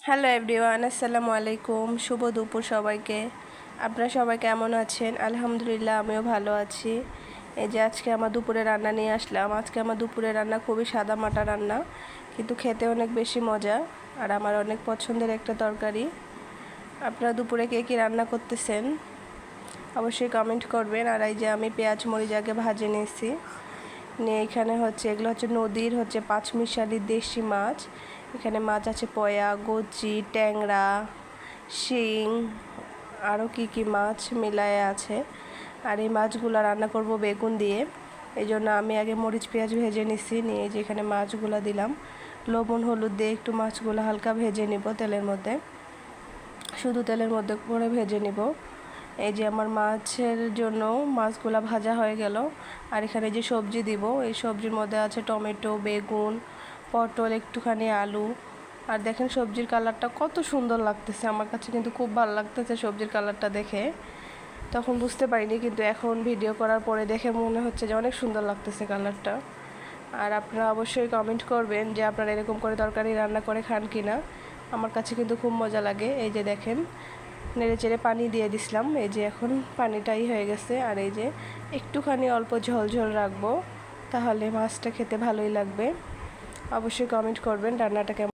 Hello everyone, আসসালামু আলাইকুম। শুভ দুপুর সবাইকে। আপনারা সবাই কেমন আছেন? আলহামদুলিল্লাহ, আমিও ভালো আছি। এই যে আজকে আমার দুপুরে রান্না নিয়ে আসলাম। আজকে আমার দুপুরে রান্না খুবই সাদামাটা রান্না, কিন্তু খেতে অনেক বেশি মজা আর আমার অনেক পছন্দের একটা তরকারি। আপনারা দুপুরে কে কী রান্না করতেছেন অবশ্যই কমেন্ট করবেন। আর এই যে আমি পেঁয়াজ মরিচ আগে ভাজে নিয়েছি, নিয়ে এখানে এগুলো হচ্ছে নদীর পাঁচমিশালি দেশি মাছ। এখানে মাছ আছে পয়া, গচি, ট্যাংরা, শিং, আরও কি মাছ মিলায়ে আছে। আর এই মাছগুলো রান্না করব বেগুন দিয়ে। এই জন্য আমি আগে মরিচ পেঁয়াজ ভেজে নিছি, নিয়ে যে এখানে মাছগুলো দিলাম, লবণ হলুদ দিয়ে একটু মাছগুলো হালকা ভেজে নিব তেলের মধ্যে, শুধু তেলের মধ্যে করে ভেজে নিব। এই যে আমার মাছের জন্য মাছগুলা ভাজা হয়ে গেল। আর এখানে যে সবজি দিব, এই সবজির মধ্যে আছে টমেটো, বেগুন, পটল, একটুখানি আলু। আর দেখেন সবজির কালারটা কত সুন্দর লাগতেছে, আমার কাছে কিন্তু খুব ভালো লাগতেছে সবজির কালারটা দেখে। তখন বুঝতে পারিনি, কিন্তু এখন ভিডিও করার পরে দেখে মনে হচ্ছে যে অনেক সুন্দর লাগতেছে কালারটা। আর আপনারা অবশ্যই কমেন্ট করবেন যে আপনারা এরকম করে তরকারি রান্না করে খান কিনা। আমার কাছে কিন্তু খুব মজা লাগে। এই যে দেখেন নেড়ে চেড়ে পানি দিয়ে দিছিলাম, এই যে এখন পানিটাই হয়ে গেছে। আর এই যে একটুখানি অল্প ঝোল ঝোল রাখবো, তাহলে মাছটা খেতে ভালোই লাগবে। অবশ্যই কমেন্ট করবেন রান্নাটা কেমন।